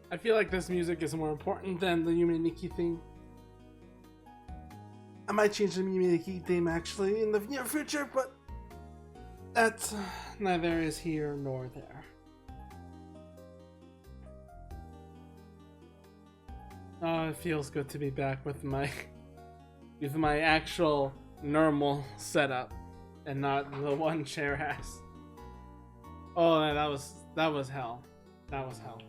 I feel like this music is more important than the Yume Nikki theme. I might change the Yume Nikki theme actually in the near future, but that's neither is here nor there. Oh, it feels good to be back with my actual normal setup and not the one chair has. Oh, that was hell. That was hell.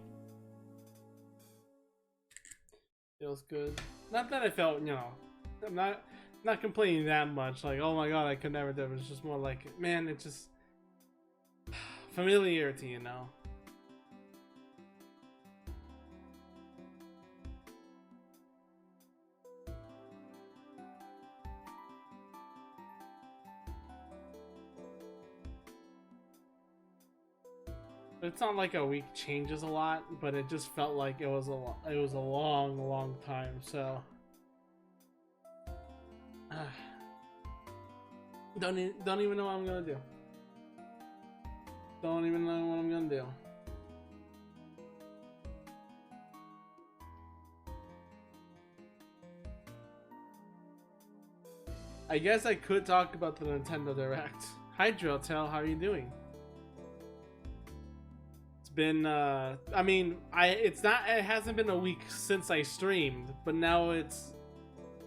Feels good. Not that I felt, I'm not complaining that much. Like, oh my god, I could never do it. It's just more like, man, it's just familiarity, It's not like a week changes a lot, but it just felt like it was a long time. So don't even know what I'm gonna do. Don't even know what I'm gonna do. I guess I could talk about the Nintendo Direct. Hi Drilltail, how are you doing? It's been I mean, it hasn't been a week since I streamed, but now it's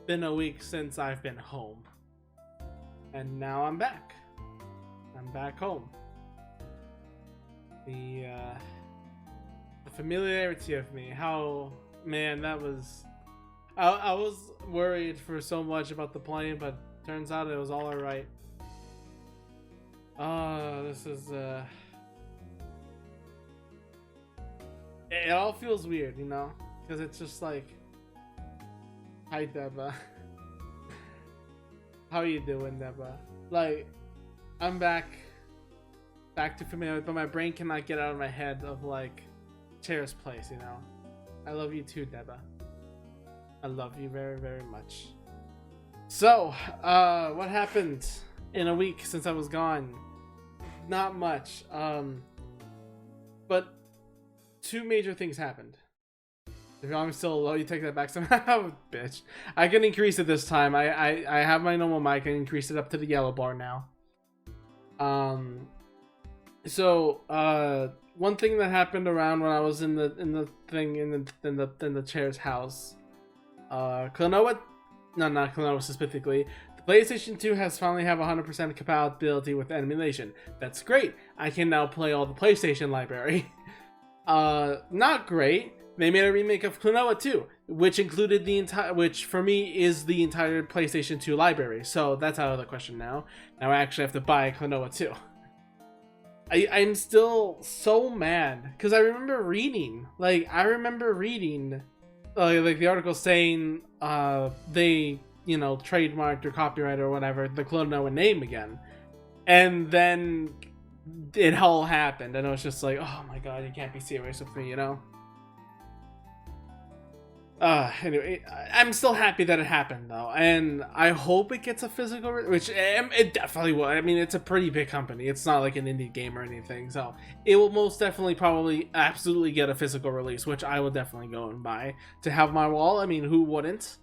been a week since I've been home. And now I'm back. I'm back home. The familiarity of me, how, man, that was I was worried for so much about the plane, but turns out it was all alright. This is it all feels weird, because it's just like, hi Deba. How you doing, Deba? Like, I'm back to familiar, but my brain cannot get out of my head of like Chair's place, I love you too, Deba. I love you very, very much. So, what happened in a week since I was gone? Not much. But two major things happened. If I'm still low, you take that back somehow, bitch. I can increase it this time. I have my normal mic and increase it up to the yellow bar now. So one thing that happened around when I was in the Chair's house, Klonoa, no, not Klonoa specifically. The PlayStation 2 has finally have 100% compatibility with emulation. That's great. I can now play all the PlayStation library. Not great. They made a remake of Klonoa 2, which included which for me is the entire PlayStation 2 library. So that's out of the question now. Now I actually have to buy Klonoa 2. I'm still so mad because I remember reading, like the article saying they trademarked or copyright or whatever the Klonoa name again, and then it all happened, and I was just like, oh my god, you can't be serious with me, Anyway, I'm still happy that it happened though, and I hope it gets a physical, which it definitely will. I mean, it's a pretty big company. It's not like an indie game or anything, so it will most definitely probably absolutely get a physical release, which I will definitely go and buy to have my wall. I mean, who wouldn't?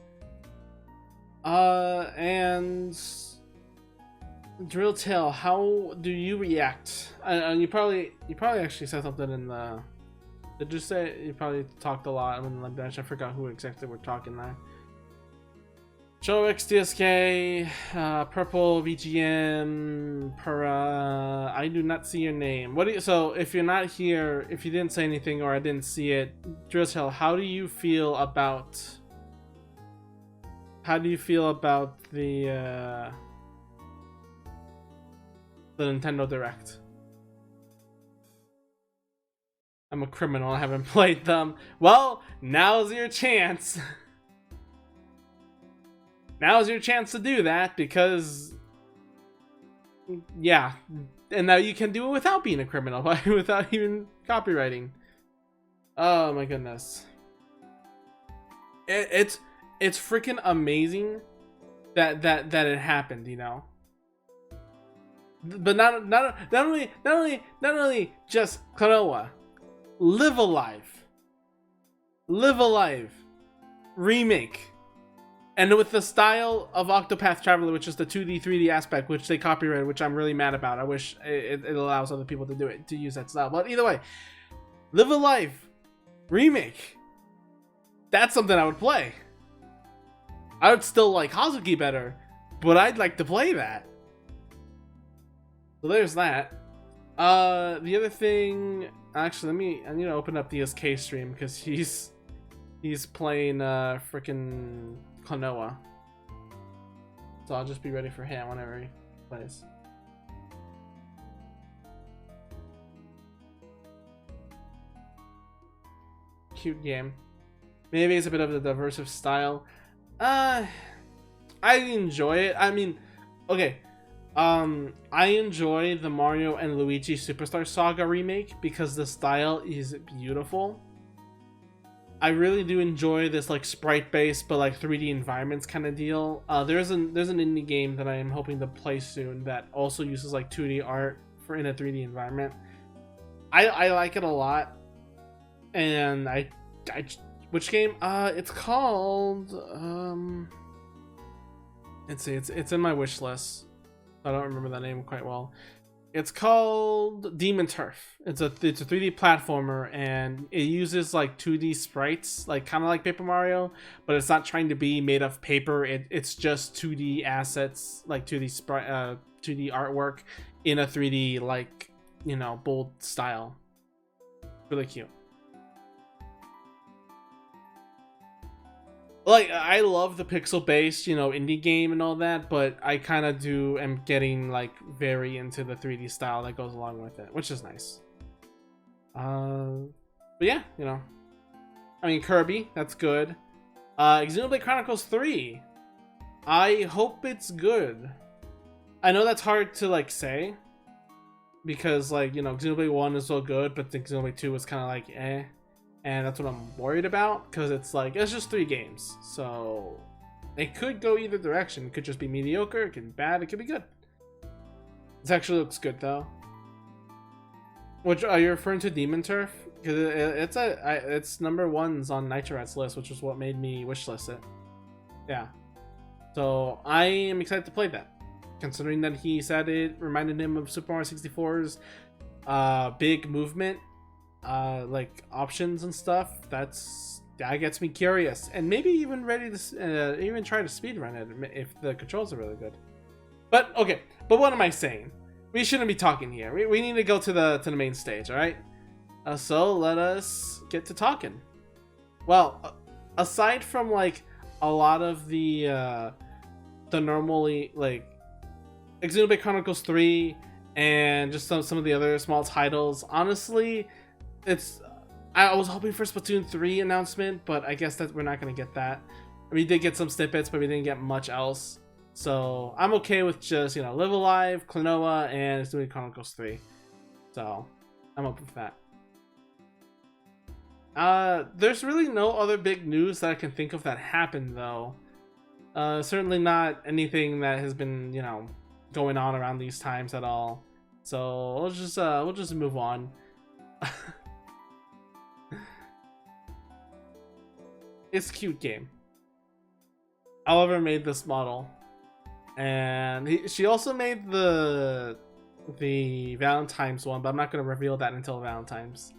And Drilltail, how do you react? And you probably actually said something in the. Did you say you probably talked a lot? I mean, I forgot who exactly we're talking there. Show XDSK, Purple VGM, Pura. I do not see your name. So if you're not here, if you didn't say anything or I didn't see it, Drilltail, how do you feel about the Nintendo Direct? I'm a criminal, I haven't played them. Well, now's your chance. Now's your chance to do that, because yeah, and now you can do it without being a criminal, without even copywriting. Oh my goodness. It's freaking amazing that it happened, But not only just Klonoa, Live Alive Live Alive remake, and with the style of Octopath Traveler, which is the 2D 3D aspect, which they copyrighted, which I'm really mad about. I wish it allows other people to do it, to use that style. But either way, Live Alive remake, that's something I would play. I would still like Hazuki better, but I'd like to play that. So there's that. The other thing, actually, I need to open up the SK stream because he's playing freaking Klonoa. So I'll just be ready for him whenever he plays. Cute game. Maybe it's a bit of a diverse style. I enjoy it. I mean, okay. I enjoy the Mario and Luigi Superstar Saga remake because the style is beautiful. I really do enjoy this like sprite-based but like 3D environments kind of deal. There's an indie game that I am hoping to play soon that also uses like 2D art in a 3D environment. I like it a lot, and I which game? It's called let's see, it's in my wish list. I don't remember that name quite well. It's called Demon Turf. It's a 3D platformer, and it uses like 2D sprites, like kind of like Paper Mario, but it's not trying to be made of paper. It's just 2D assets, like 2D artwork in a 3D, like, you know, bold style. Really cute. Like, I love the pixel-based, you know, indie game and all that, but I kind of am getting, like, very into the 3D style that goes along with it, which is nice. But yeah, you know. I mean, Kirby, that's good. Xenoblade Chronicles 3. I hope it's good. I know that's hard to, like, say, because, like, you know, Xenoblade 1 is so good, but the Xenoblade 2 is kind of like, eh. And that's what I'm worried about, because it's like, it's just 3 games, so it could go either direction. It could just be mediocre, it could be bad, it could be good. This actually looks good though. Which, are you referring to Demon Turf? Because it's number 1's on Nitrorat's list, which is what made me wishlist it. Yeah, so I am excited to play that, considering that he said it reminded him of Super Mario 64's big movement, like options and stuff. That gets me curious, and maybe even ready to even try to speedrun it if the controls are really good. But okay, but what am I saying? We shouldn't be talking here. We need to go to the main stage. All right, so let us get to talking. Well, aside from like a lot of the normally like Xenoblade Chronicles 3 and just some of the other small titles, honestly, I was hoping for Splatoon 3 announcement, but I guess that we're not gonna get that. We did get some snippets, but we didn't get much else. So I'm okay with just, you know, Live Alive, Klonoa, and Xenoblade Chronicles 3. So I'm open for that. There's really no other big news that I can think of that happened though. Certainly not anything that has been, you know, going on around these times at all. So we'll just move on. It's a cute game. Oliver made this model, and she also made the Valentine's one, but I'm not going to reveal that until Valentine's.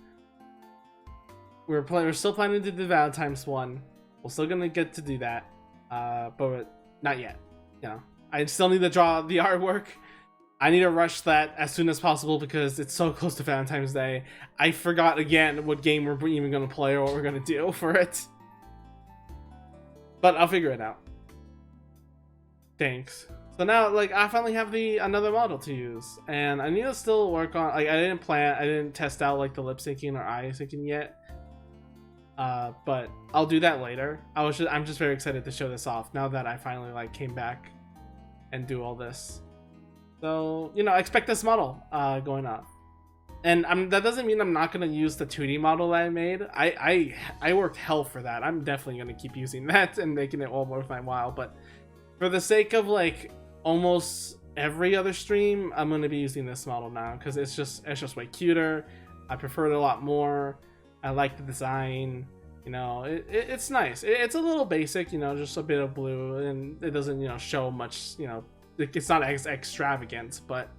We're still planning to do the Valentine's one. We're still going to get to do that, but not yet. You know, I still need to draw the artwork. I need to rush that as soon as possible because it's so close to Valentine's Day. I forgot again what game we're even going to play or what we're going to do for it. But I'll figure it out. Thanks. So now, like, I finally have another model to use, and I need to still work on. Like, I didn't test out like the lip syncing or eye syncing yet. But I'll do that later. I'm just very excited to show this off now that I finally like came back and do all this. So, you know, expect this model going up. And that doesn't mean I'm not going to use the 2D model that I made. I worked hell for that. I'm definitely going to keep using that and making it all worth my while. But for the sake of like almost every other stream, I'm going to be using this model now because it's just way cuter. I prefer it a lot more. I like the design. You know, it's nice. It's a little basic, you know, just a bit of blue, and it doesn't, you know, show much, you know, it's not extravagant, but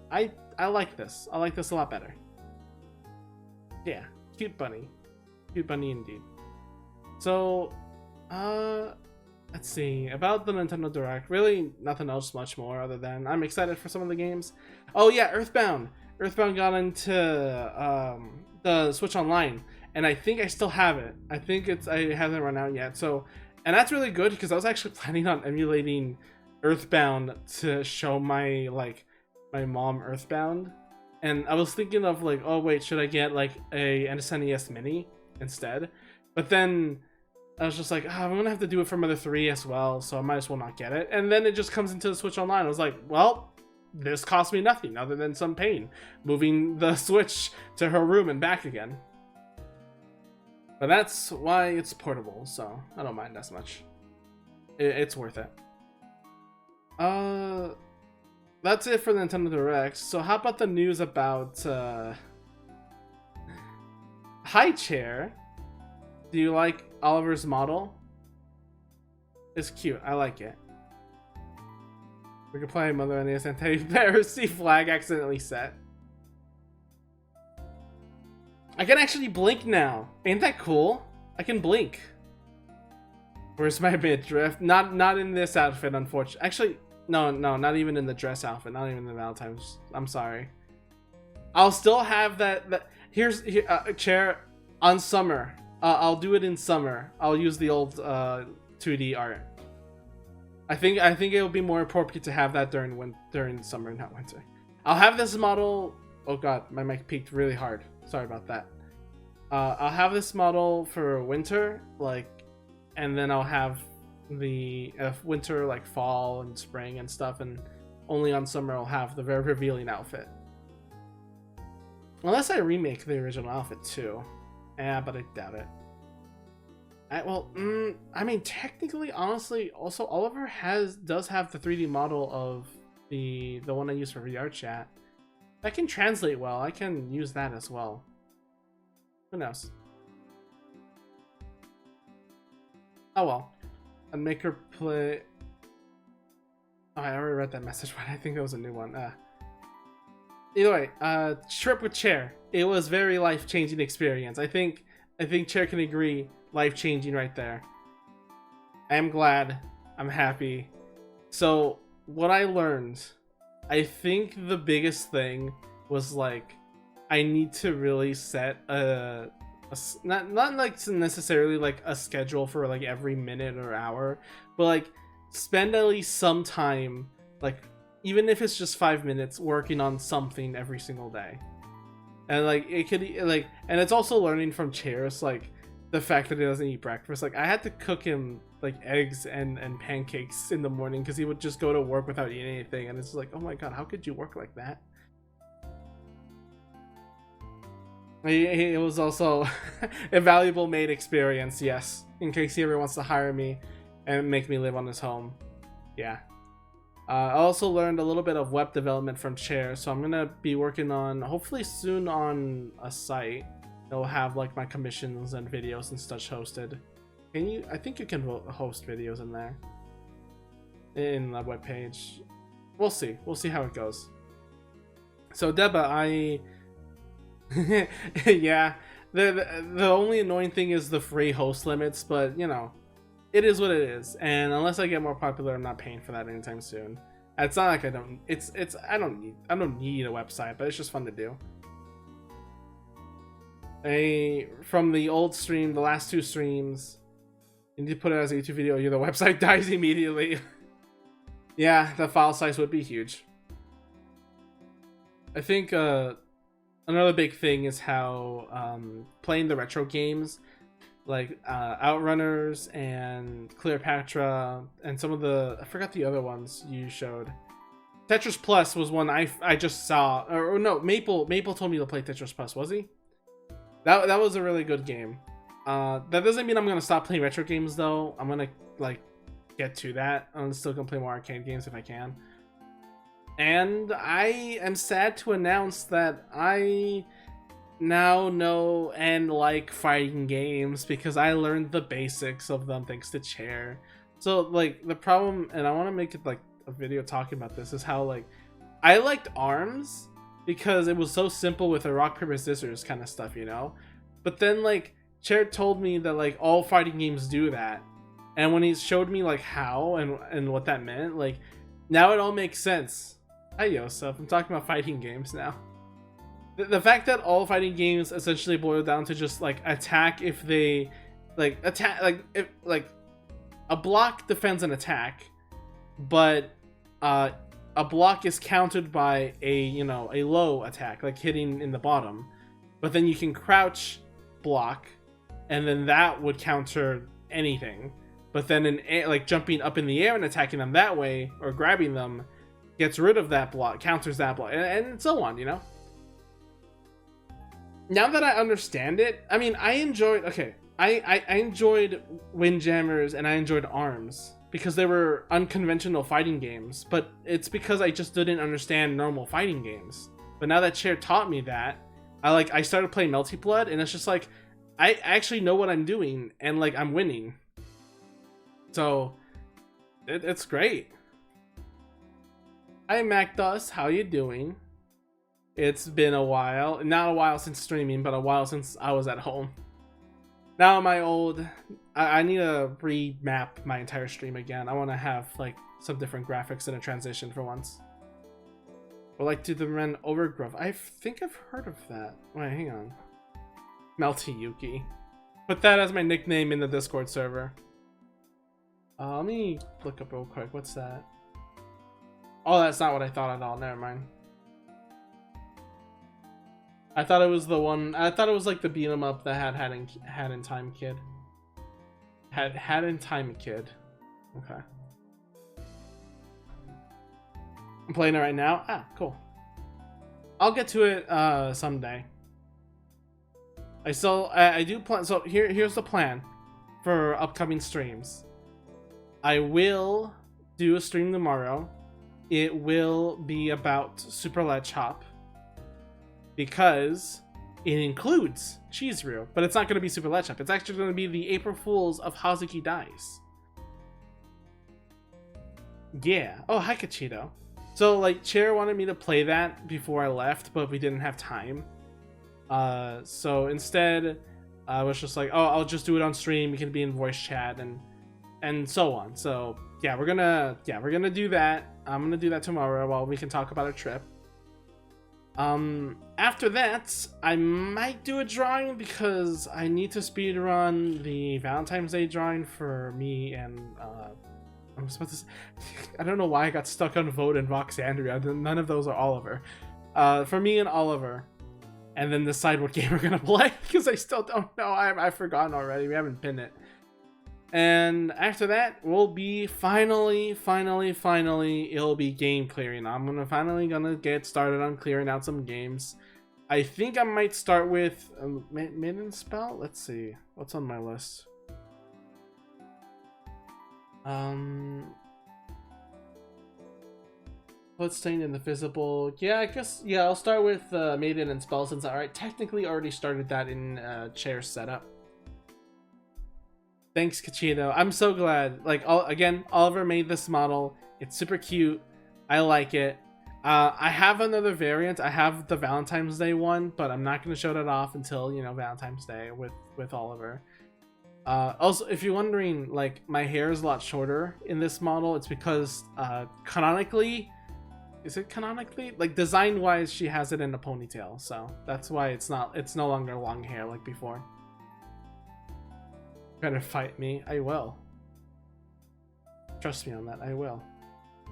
I like this. I like this a lot better. Yeah, cute bunny. Cute bunny indeed. So, let's see. About the Nintendo Direct, really nothing else much more other than I'm excited for some of the games. Oh yeah, Earthbound. Earthbound got into the Switch Online, and I think I still have it. I think I haven't run out yet. So, and that's really good because I was actually planning on emulating Earthbound to show my mom Earthbound, and I was thinking of like, oh wait, should I get like a SNES Mini instead? But then I was just like, I'm gonna have to do it for Mother 3 as well, so I might as well not get it. And then it just comes into the Switch Online. I was like, well, this cost me nothing other than some pain moving the Switch to her room and back again. But that's why it's portable, so I don't mind as much. It's worth it. That's it for the Nintendo Direct. So how about the news about High Chair? Do you like Oliver's model? It's cute. I like it. We can play Mother NES and Teddy Bear. See flag accidentally set. I can actually blink now. Ain't that cool? I can blink. Where's my midriff? Not in this outfit, unfortunately. Actually, no, not even in the dress outfit. Not even the Valentine's. I'm sorry. I'll still have that. Here's chair on summer. I'll do it in summer. I'll use the old 2D art. I think it would be more appropriate to have that during summer, not winter. I'll have this model. Oh god, my mic peaked really hard. Sorry about that. I'll have this model for winter, and then I'll have the winter, like fall and spring and stuff, and only on summer I'll have the very revealing outfit. Unless I remake the original outfit too. Yeah, but I doubt it. I mean, technically, honestly, also Oliver does have the 3D model of the one I use for VR chat. That can translate well. I can use that as well. Who knows? Oh well. And make her play. Oh, I already read that message, but I think that was a new one. Either way, trip with Chair. It was very life-changing experience. I think Chair can agree. Life-changing right there. I am glad. I'm happy. So what I learned, I think the biggest thing was I need to really set not like necessarily like a schedule for like every minute or hour, but spend at least some time, even if it's just 5 minutes, working on something every single day. And it could and it's also learning from Chairs, the fact that he doesn't eat breakfast. I had to cook him eggs and pancakes in the morning because he would just go to work without eating anything, and it's oh my god, how could you work like that? It was also a valuable maid experience, yes, in case he ever wants to hire me and make me live on his home. Yeah. I also learned a little bit of web development from Chair, so I'm gonna be working on, hopefully soon, on a site that will have my commissions and videos and such hosted. Can you? I think you can host videos in there, in the web page. We'll see. We'll see how it goes. So Deba, yeah, the only annoying thing is the free host limits, but you know, it is what it is. And unless I get more popular, I'm not paying for that anytime soon. It's not like I don't. I don't need a website, but it's just fun to do. From the old stream, the last 2 streams, you need to put it as a YouTube video, the website dies immediately. Yeah, the file size would be huge. I think another big thing is how playing the retro games, Outrunners and Cleopatra, and some of I forgot the other ones you showed. Tetris Plus was one I just saw, or no, Maple told me to play Tetris Plus, was he? That was a really good game. That doesn't mean I'm gonna stop playing retro games though. I'm gonna get to that. I'm still gonna play more arcade games if I can. And I am sad to announce that I now know and like fighting games because I learned the basics of them thanks to Chair. So like the problem, and I want to make it like a video talking about this, is how like I liked ARMS because it was so simple with the rock paper scissors kind of stuff, you know. But then like Chair told me that like all fighting games do that, and when he showed me like how and what that meant, like now it all makes sense. Hi Yosef, I'm talking about fighting games now. The fact that all fighting games essentially boil down to just like attack if they like attack, like if like a block defends an attack, but a block is countered by a, you know, a low attack like hitting in the bottom, but then you can crouch block and then that would counter anything, but then in air, like jumping up in the air and attacking them that way or grabbing them gets rid of that block, counters that block, and so on, you know. Now that I understand it, I mean, I enjoyed, okay, I enjoyed Windjammers and I enjoyed ARMS because they were unconventional fighting games, but it's because I just didn't understand normal fighting games. But now that Chair taught me that, I started playing Melty Blood, and it's just like, I actually know what I'm doing, and like, I'm winning. So, it's great. Hi Macdos, how you doing? It's been a while. Not a while since streaming, but a while since I was at home. Now my old... I need to remap my entire stream again. I want to have like some different graphics and a transition for once. Or like to the Ren Overgrowth. I think I've heard of that. Wait, hang on. Melty Yuki. Put that as my nickname in the Discord server. Let me look up real quick. What's that? Oh, that's not what I thought at all. Never mind. I thought it was the one. I thought it was like the beat 'em up that had in Time Kid. Had in Time Kid. Okay. I'm playing it right now. Ah, cool. I'll get to it someday. I do plan. So here's the plan for upcoming streams. I will do a stream tomorrow. It will be about Super Ledge Hop, because it includes Cheese Reel, but it's not going to be Super Ledge Hop. It's actually going to be the April Fools of Hazuki Dice. Yeah. Oh, hi Kachito. So like Chair wanted me to play that before I left, but we didn't have time. So instead, I was just like, oh, I'll just do it on stream. You can be in voice chat and so on. So yeah, we're gonna do that. I'm gonna do that tomorrow while we can talk about our trip. After that, I might do a drawing because I need to speedrun the Valentine's Day drawing for me and I'm supposed to. I don't know why I got stuck on Vote and Voxandria. None of those are Oliver. For me and Oliver, and then decide what game we're gonna play because I still don't know. I've forgotten already. We haven't pinned it. And after that, we'll be finally, it'll be game clearing. I'm finally gonna get started on clearing out some games. I think I might start with Maiden Spell. Let's see what's on my list. Bloodstained and the Visible. Yeah, I guess. Yeah, I'll start with Maiden and Spell since I technically already started that in Chair setup. Thanks, Kachito. I'm so glad. Like, again, Oliver made this model. It's super cute. I like it. I have another variant. I have the Valentine's Day one, but I'm not going to show that off until, you know, Valentine's Day with Oliver. Also, if you're wondering, like, my hair is a lot shorter in this model. It's because canonically, is it canonically? Like, design-wise, she has it in a ponytail. So that's why it's no longer long hair like before. Better fight me. I will. Trust me on that. I will.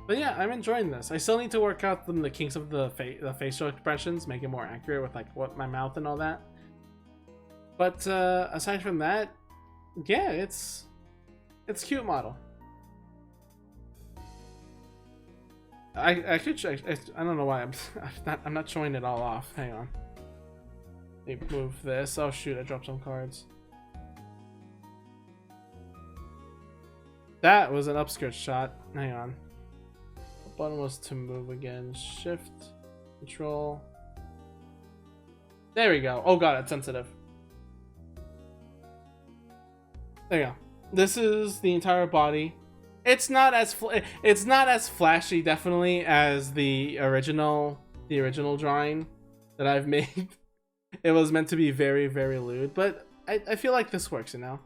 But yeah, I'm enjoying this. I still need to work out the kinks of the facial expressions, make it more accurate with like what my mouth and all that. But aside from that, yeah, it's cute model. I could I don't know why I'm not showing it all off. Hang on. Let me move this. Oh shoot! I dropped some cards. That was an upskirt shot. Hang on. The button was to move again. Shift, Control. There we go. Oh god, it's sensitive. There you go. This is the entire body. It's not as flashy, definitely, as the original drawing that I've made. It was meant to be very, very lewd, but I feel like this works, you know.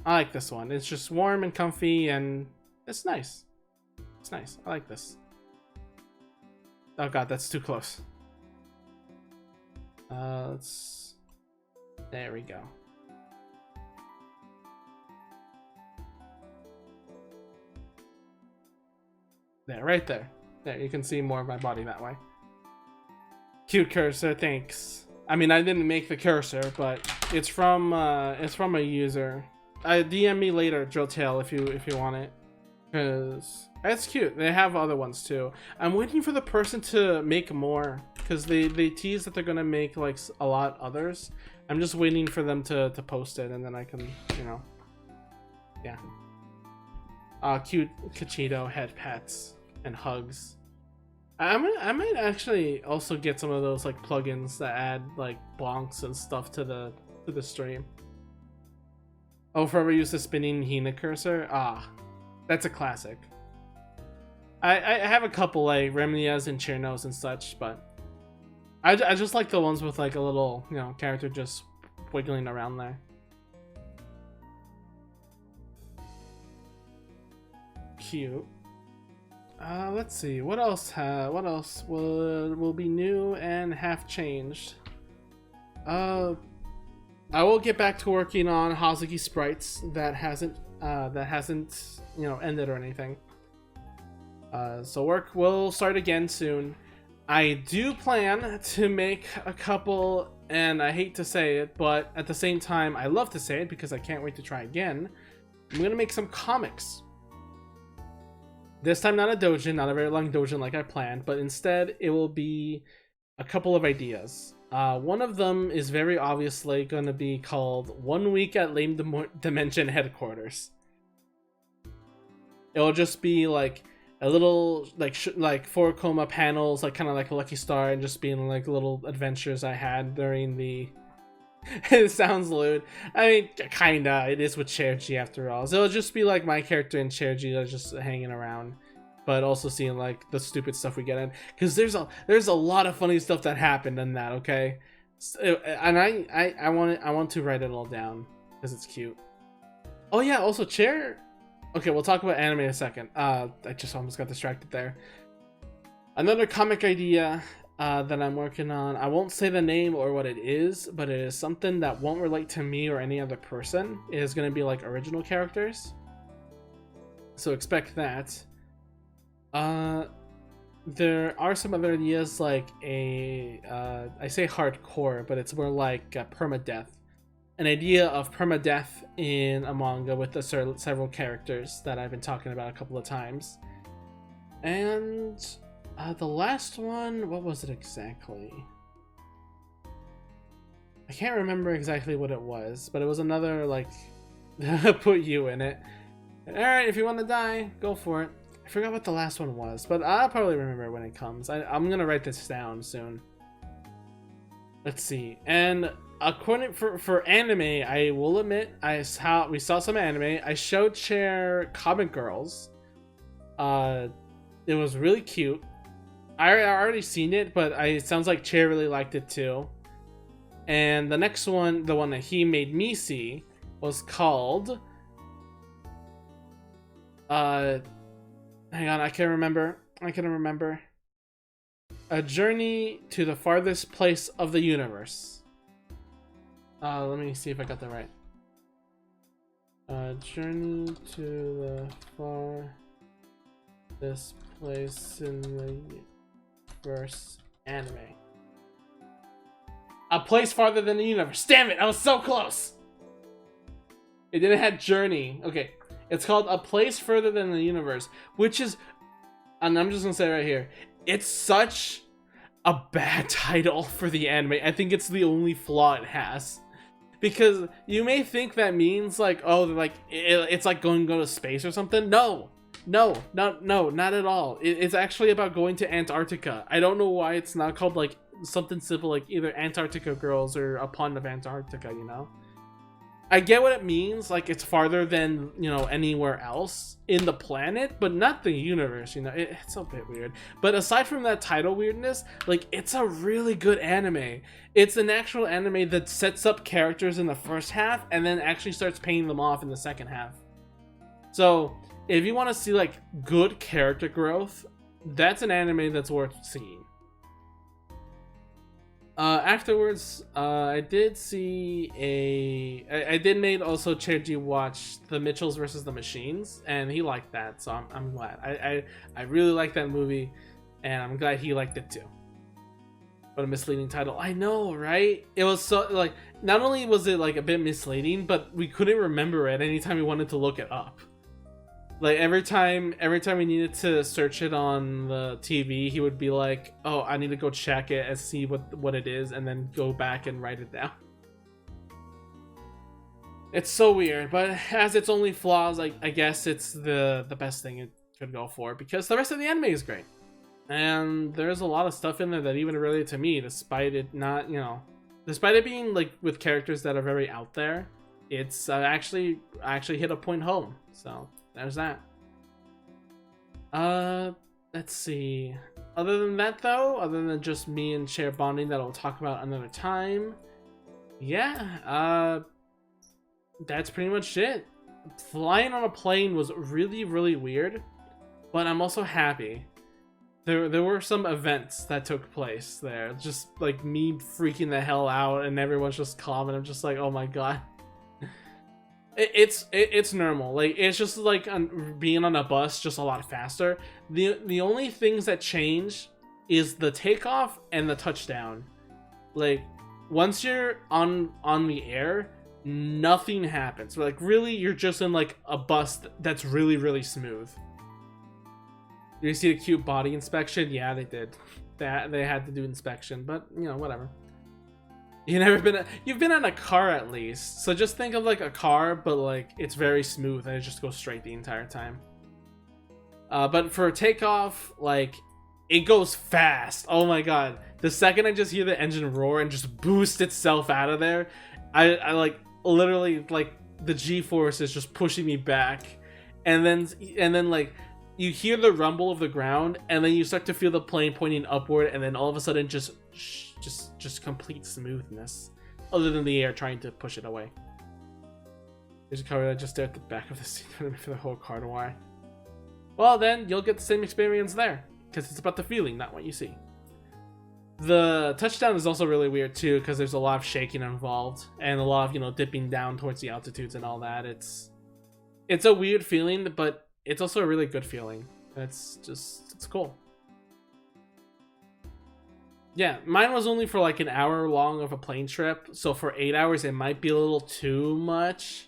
I like this one. It's just warm and comfy, and it's nice. It's nice. I like this. Oh god, that's too close. Let's... There we go. There, right there. There, you can see more of my body that way. Cute cursor, thanks. I mean, I didn't make the cursor, but it's from a user. DM me later, Drilltail, if you want it, because that's cute. They have other ones too. I'm waiting for the person to make more, because they tease that they're gonna make like a lot others. I'm just waiting for them to post it, and then I can, you know, yeah. Cute Cachito head pats and hugs. I might actually also get some of those like plugins that add like bonks and stuff to the stream. Oh, forever use the spinning Hina cursor. Ah, that's a classic. I have a couple like Remnias and Chernos and such, but I just like the ones with like a little, you know, character just wiggling around there. Cute. Let's see, what else will be new and have changed. I will get back to working on Hazuki sprites. That hasn't you know, ended or anything. So work will start again soon. I do plan to make a couple, and I hate to say it, but at the same time I love to say it because I can't wait to try again. I'm gonna make some comics. This time not a doujin, not a very long doujin like I planned, but instead it will be a couple of ideas. One of them is very obviously going to be called 1 Week at Lame Dimension Headquarters. It'll just be like a little like 4 coma panels, like kind of like a Lucky Star, and just being like little adventures I had during the... It sounds lewd. I mean, kinda. It is with Cherji after all. So it'll just be like my character and Cherji that's just hanging around, but also seeing like the stupid stuff we get in, because there's a lot of funny stuff that happened in that. Okay, and I want to write it all down because it's cute. Oh yeah, also Chair. Okay, we'll talk about anime in a second. I just almost got distracted there. Another comic idea that I'm working on. I won't say the name or what it is, but it is something that won't relate to me or any other person. It is going to be like original characters, so expect that. There are some other ideas like I say hardcore, but it's more like permadeath. An idea of permadeath in a manga with the several characters that I've been talking about a couple of times. And the last one, what was it exactly? I can't remember exactly what it was, but it was another like put you in it. Alright, if you want to die, go for it. I forgot what the last one was, but I'll probably remember when it comes. I'm gonna write this down soon. Let's see. And according for anime, I will admit we saw some anime. I showed Chair Comic Girls. It was really cute. I already seen it, but it sounds like Chair really liked it too. And the next one, the one that he made me see, was called hang on, I can remember. A Journey to the Farthest Place of the Universe. Let me see if I got that right. Journey to the Farthest Place in the Universe anime. A place farther than the universe. Damn it, I was so close. It didn't have Journey. Okay. It's called A Place Further Than the Universe, which is, and I'm just gonna say right here, it's such a bad title for the anime. I think it's the only flaw it has, because you may think that means like, oh, like it's like going to go to space or something. No, not at all. It's actually about going to Antarctica. I don't know why it's not called like something simple like either Antarctica Girls or A Pond of Antarctica, you know? I get what it means, like it's farther than, you know, anywhere else in the planet, but not the universe, you know. It's a bit weird. But aside from that title weirdness, like it's a really good anime. It's an actual anime that sets up characters in the first half and then actually starts paying them off in the second half. So if you want to see like good character growth, that's an anime that's worth seeing. Afterwards, I did see I did make also Cheji watch The Mitchells versus the Machines, and he liked that, so I'm glad. I really like that movie, and I'm glad he liked it too. What a misleading title. I know, right? It was so, like, not only was it like a bit misleading, but we couldn't remember it anytime we wanted to look it up. Like every time we needed to search it on the TV, he would be like, "Oh, I need to go check it and see what it is," and then go back and write it down. It's so weird, but as its only flaws, I guess it's the best thing it could go for, because the rest of the anime is great, and there's a lot of stuff in there that even related to me, despite it not, you know, despite it being like with characters that are very out there, it's actually hit a point home. So there's that. Let's see. Other than that, though, other than just me and Cher bonding that I'll talk about another time, yeah, that's pretty much it. Flying on a plane was really, really weird, but I'm also happy. There were some events that took place there, just like me freaking the hell out, and everyone's just calm, and I'm just like, oh my god. It's normal. Like it's just like being on a bus, just a lot faster. The only things that change is the takeoff and the touchdown. Like once you're on the air, nothing happens. Like really, you're just in like a bus that's really, really smooth. You see the cute body inspection? Yeah, they did. They had to do inspection, but you know, whatever. You've been in a car at least, so just think of like a car, but like it's very smooth and it just goes straight the entire time. But for takeoff, like it goes fast. Oh my god! The second I just hear the engine roar and just boost itself out of there, I like literally like the G-force is just pushing me back, and then like you hear the rumble of the ground, and then you start to feel the plane pointing upward, and then all of a sudden just complete smoothness, other than the air trying to push it away. There's a car that just stare at the back of the seat for the whole car to why. Well, then you'll get the same experience there, because it's about the feeling, not what you see. The touchdown is also really weird too, because there's a lot of shaking involved, and a lot of, you know, dipping down towards the altitudes and all that. It's a weird feeling, but it's also a really good feeling. It's cool. Yeah, mine was only for like an hour long of a plane trip, so for 8 hours it might be a little too much,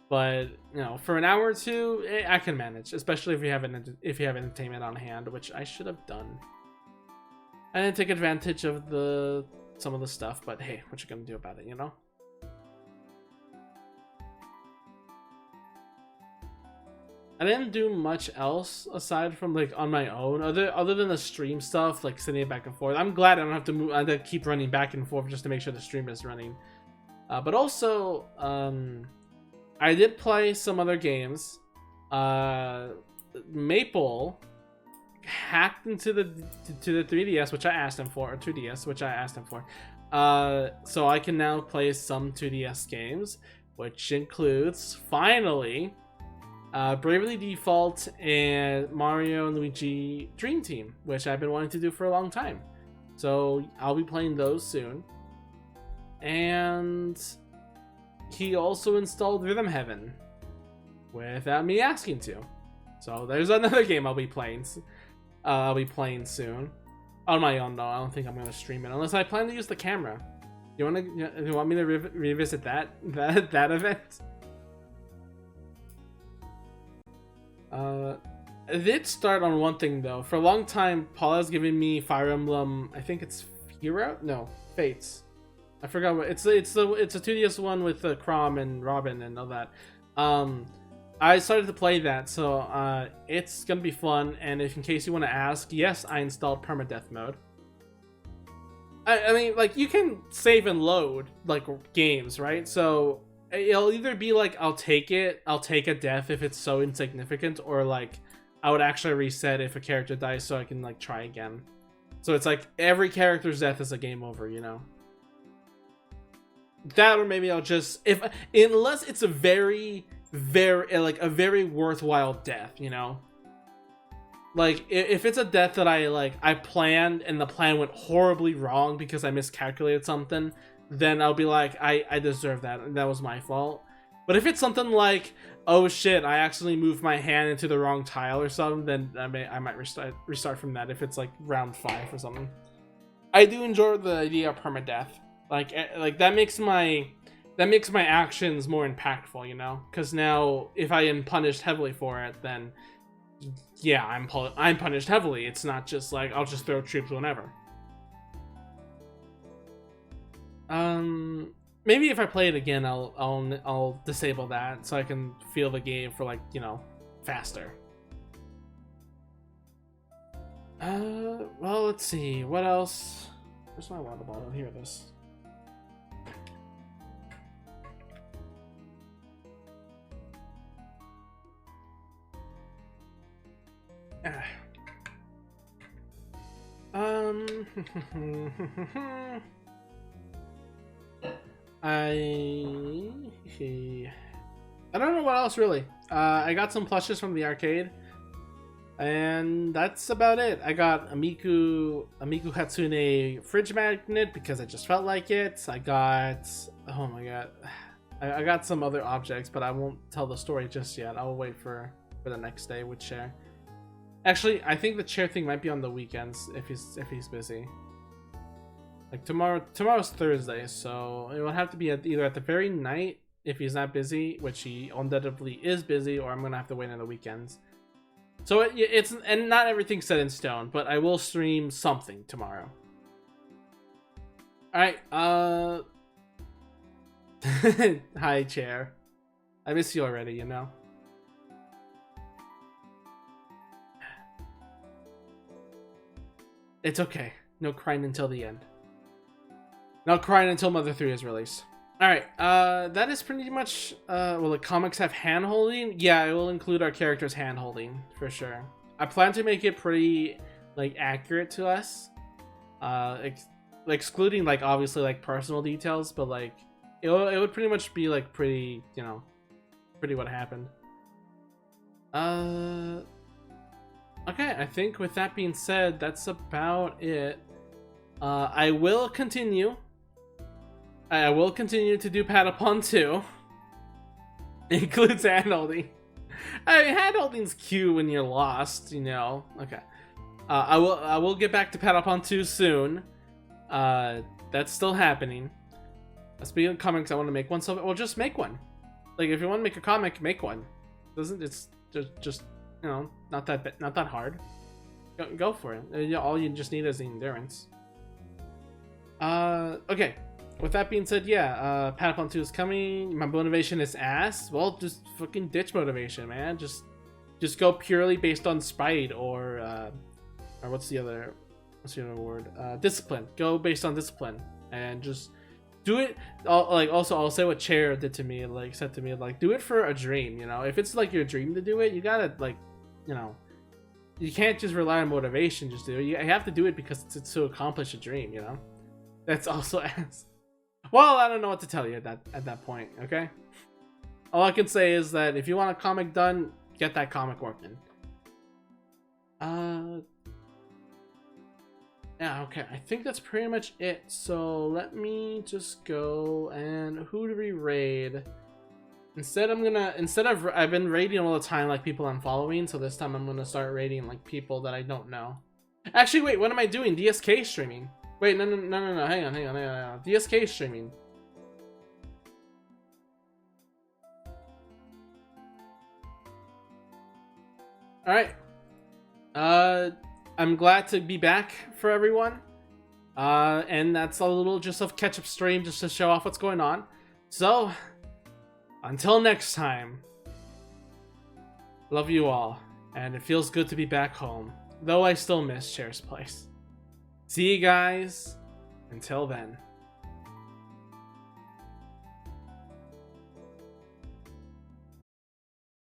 but you know, for an hour or two, I can manage, especially if you have entertainment on hand, which I should have done. I didn't take advantage of some of the stuff, but hey, what you gonna do about it, you know? I didn't do much else aside from like on my own, other than the stream stuff, like sending it back and forth. I'm glad I don't have to move. I have to keep running back and forth just to make sure the stream is running. But also, I did play some other games. Maple hacked into the 3DS, which I asked him for, or 2DS, which I asked him for. So I can now play some 2DS games, which includes finally. Bravely Default and Mario and Luigi Dream Team, which I've been wanting to do for a long time. So I'll be playing those soon. And he also installed Rhythm Heaven without me asking to. So there's another game I'll be playing. Soon on my own though. I don't think I'm gonna stream it unless I plan to use the camera. You want me to revisit that event? I did start on one thing though. For a long time, Paula's given me Fire Emblem. I think it's Fates. I forgot what it's a 2DS one with Chrom and Robin and all that. I started to play that, so it's gonna be fun. And if in case you want to ask, yes, I installed permadeath mode. I mean, like, you can save and load, like, games, right? So it'll either be like, I'll take a death if it's so insignificant, or like, I would actually reset if a character dies so I can, like, try again. So it's like, every character's death is a game over, you know? That, or maybe I'll just, unless it's a very, like, a very worthwhile death, you know? Like, if it's a death that I planned and the plan went horribly wrong because I miscalculated something, then I'll be like, I deserve that, and that was my fault. But if it's something like, oh shit, I accidentally moved my hand into the wrong tile or something, then I might restart from that if it's like round 5 or something. I do enjoy the idea of permadeath. Like that makes my actions more impactful, you know? Because now, if I am punished heavily for it, then yeah, I'm punished heavily. It's not just like, I'll just throw troops whenever. Maybe if I play it again, I'll disable that so I can feel the game for, like, you know, faster. Well, let's see. What else? Where's my water bottle? Here it is. I don't know what else really. I got some plushes from the arcade, and that's about it. I got a Miku Hatsune fridge magnet because I just felt like it. I got, oh my god, I got some other objects, but I won't tell the story just yet. I'll wait for the next day with Chair. Actually, I think the Chair thing might be on the weekends if he's busy. Like tomorrow's Thursday, so it will have to be either at the very night if he's not busy, which he undoubtedly is busy, or I'm gonna have to wait on the weekends. So it's, and not everything's set in stone, but I will stream something tomorrow. All right, hi Chair. I miss you already, you know. It's okay. No crying until the end. No crying until Mother 3 is released. Alright, that is pretty much, will the comics have hand-holding? Yeah, it will include our characters hand-holding, for sure. I plan to make it pretty, like, accurate to us. Excluding, like, obviously, like, personal details, but, like, it would pretty much be, like, pretty, you know, pretty what happened. Okay, I think with that being said, that's about it. I will continue to do Patapon 2. It includes handholding. I mean, handholding's cute when you're lost, you know. Okay. I will get back to Patapon 2 soon. That's still happening. Speaking of comics, I want to make one, so well, just make one. Like, if you want to make a comic, make one. It's just you know, not that hard. Go for it. All you just need is the endurance. Okay. With that being said, yeah, Patapon 2 is coming. My motivation is ass. Well, just fucking ditch motivation, man. Just go purely based on spite, or what's the other word? Discipline. Go based on discipline, and just do it. Also, I'll say what Chair did to me. Like, said to me, like, do it for a dream. You know, if it's like your dream to do it, you gotta, like, you know, you can't just rely on motivation. Just do it. You have to do it because it's to accomplish a dream. You know, that's also ass. Well, I don't know what to tell you at that point. Okay, all I can say is that if you want a comic done, get that comic working. Yeah, okay, I think that's pretty much it. So let me just go, and who do we raid? I've been raiding all the time, like, people I'm following, so this time I'm gonna start raiding, like, people that I don't know. Actually, wait, what am I doing? DSK streaming. Wait, no, hang on. DSK streaming. Alright. I'm glad to be back for everyone. And that's a little just of catch-up stream just to show off what's going on. So, until next time, love you all, and it feels good to be back home, though I still miss Chair's place. See you guys Until then.